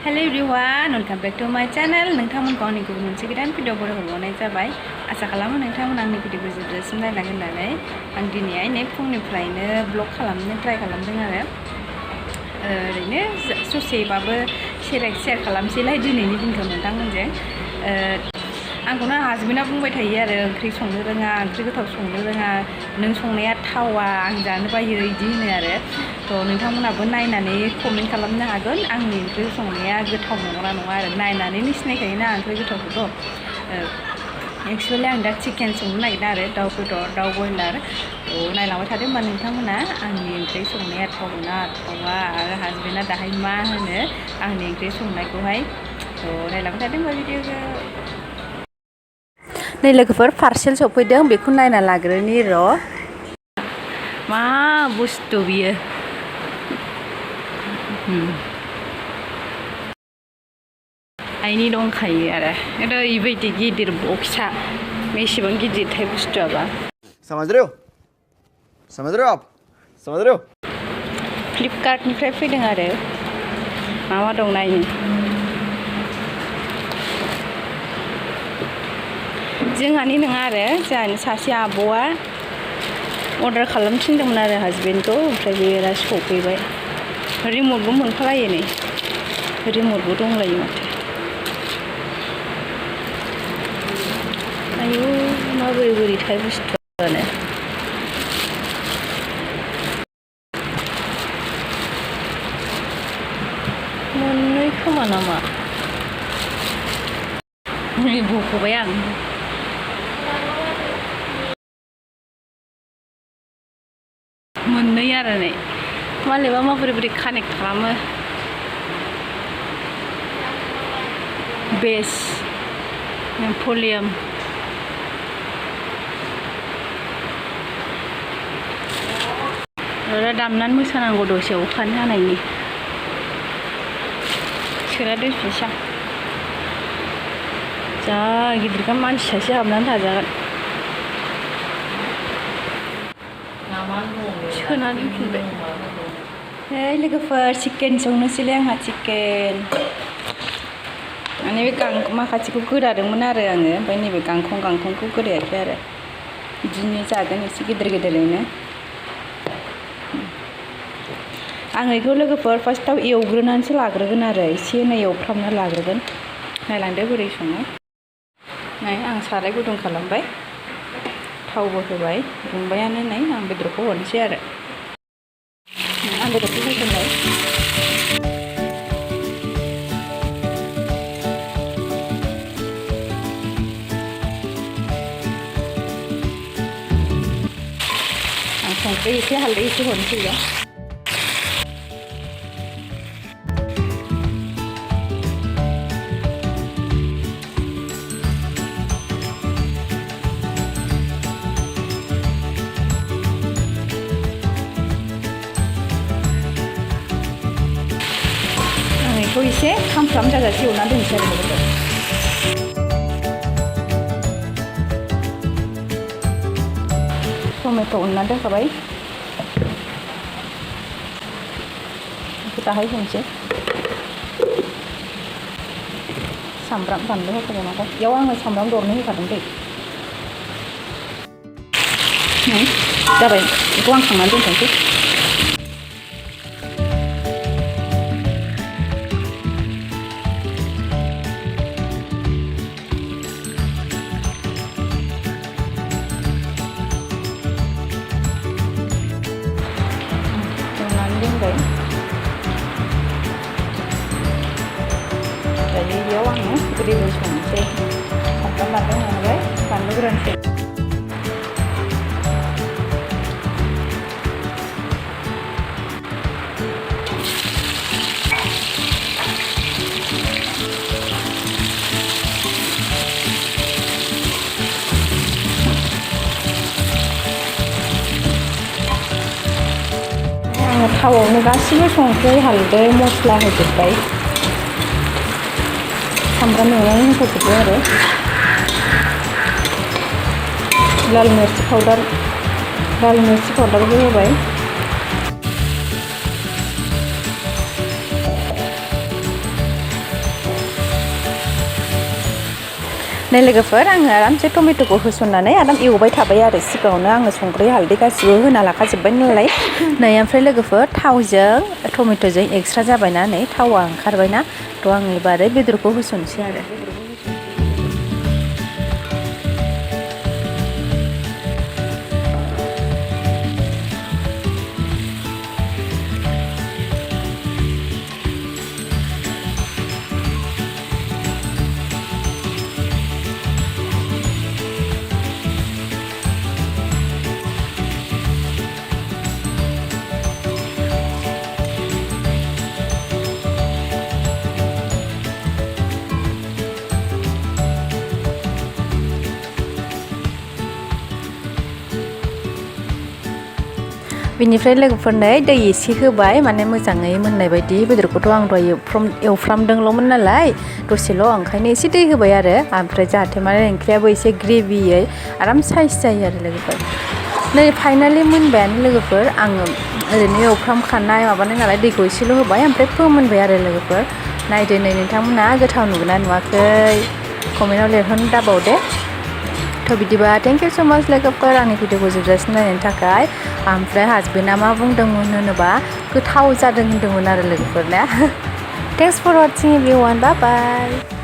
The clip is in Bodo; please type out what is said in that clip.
Hello everyone, welcome back to my channel. नोंथांमोनखौ आंनि गुबुन मोनसे गोदान भिडिअ हरबावनाय जाबाय। आसा खालामो नोंथांमोन आंनि भिडिअखौ जोबजासिम नायलांगोन होननानै आं दिनैहाय फुंनिफ्रायनो ब्लग खालामनो ट्राइ खालामदों आरो ओरैनो ससेबाबो शेयार खालामसैलाय दिनैनि दिनखौ नोंथांमोनजों। आंखौनो हासबेन्डआ बुंबाय थायो आरो ओंख्रि संनो रोङा, ओंख्रि गोथाव संनो रोङा, नों संनाया थावा, आं जानो बायो इदि होनो आरो। थ' नोंथांमोनाबो नायनानै कमेन्ट खालामनो हागोन आंनि ओंख्रि संनाया गोथाव नंगौना नङा आरो नायनानैनो सिनायखायोना ओंख्रि गोथावखौथ'। एक्सुवेलि आं दा चिकेन संनो नागिरदों आरो दाउ बेदर, दाउ बयलार। थ' नायलांबाय थादों होनबा नोंथांमोना आंनि ओंख्रि संनाया थावना थावा आरो हासबेन्डआ दाहाय मा होनो आंनि ओंख्रि संनायखौहाय। थ' नायलांबाय थादों होनबा भिडिअखौ। नै लोगोफोर पार्सेल सफैदों, बेखौ नायना लाग्रोनि र'। मा बुस्थु बियो? आइनि दंखायो आरो ओरैबायदि गिदिर बक्सा, बेसेबां गिदिरथाय बुस्थुआबा। समझ रहे हो आप? फ्लिपकार्टनिफ्राय फैदों आरो मा दं नायनि। जोंहानि नङा आरो जोंहानि सासे आब'आ अर्डार खालामनो थिनदोंमोन आरो हासबेन्डखौ, ओमफ्राय बेरा सफैबाय। रिमटबो मोनफालायो नै, रिमटबो दंलायो माथो। आयु माबोरैथाय बुस्थुआनो। मोननै खोमा नामा? बख'बाय आं। मोननै आरो नै मालायबा माबोरै कानेक्ट खालामो। बेस भलिउम दामनानै मोसानांगौ दसे अखानि हानायनि। सोना दोनफिनसां जा गिदिरखा मानसि सासे हाबनानै थाजागोन। सोना दोनफिनबाय। हे लोगोफोर, चिकेन संनोसैलाय आंहा चिकेन। माने बे माखासेखौ गोदादोंमोन आरो आङो, ओमफ्राय नैबे गांखंखौ गोदायाखै आरो। बिदिनो जागोन एसे गेदेरैनो। आं बेखौ लोगोफोर फार्स्टआव एवग्रोनानैसो लाग्रोगोन आरो एसेनो एवफ्रामना लाग्रोगोन। नायलांदो बोरै सङो। नै आं साराय गुदुं खालामबाय, थावबो होबाय, दुंबायानो। नै आं बेदरखौ हरनोसै आरो। आं बेदरखौ होसनबाय। आं संख्रि एसे हालदै एसे हरनोसै बेयाव। बेखौ एसे खामफ्राम जाजासे एवना दोनसै आरो लोगोफोर। टमेट' उनना दोनखाबाय, बेखौ दाहाय होनोसै। सामब्राम बानलु होखाबावनांगौ, बेयाव आङो सामब्राम दरनै होखादों दै। जाबाय, बेखौ आं खांनानै दोनथ'नोसै। दोनबाय, दायो बेयाव आङो ग्रेभि संनोसै। सामब्राम बानलु होबाय, बानलु गोरानसै। थावआवनो गासिबो संख्रि हालदै मस्ला होजोब्बाय, सामब्राम एवनानै होजोब्बाय आरो। लाल मिर्चि पाउडारबो होबाय। नै लोगोफोर आङो आरामसे टमेट'खौ होसननानै आराम एवबाय थाबाय आरो सिगाङावनो आङो संख्रि हालदै गासिबो होना लाखाजोब्बाय नालाय नै ओमफ्राय लोगोफोर थावजों टमेट'जों एक्सट्रा जाबायना नै थावा ओंखारबायना थ' आं एबारै बेदरखौ होसनसै आरो बिनिफ्राय लोगोफोरनो दै एसे होबाय माने मोजाङै मोननाय बायदि बेदरखौथ' आं दहाय एवफ्रामदोंल'मोन नालाय दसेल' ओंखायनो एसे दै होबाय आरो ओमफ्राय जाहाथे माने ओंख्रियाबो एसे ग्रेभियै आराम साइज जायो आरो लोगोफोर नै फाइनालि मोनबायानो लोगोफोर आङो ओरैनो एवफ्रामखानाय माबानाय नालाय दैखौ एसेल' होबाय ओमफ्राय फोमोनबाय आरो लोगोफोर नायदो नै नोंथांमोना गोथाव नुगोना नुवाखै कमेन्टआव लिरहरनो दाबावदे थ' बिदिबा थेंक इउ स' माच लोगोफोर आंनि भिडिअखौ जोबजासिम नायनायनि थाखाय ओमफ्राय हासबेन्डआ मा बुंदोंमोन होनोबा गोथाव जादों होनदोंमोन आरो लोगोफोर ना थेंक्स फर वाचिं एभरिवान बाय बाय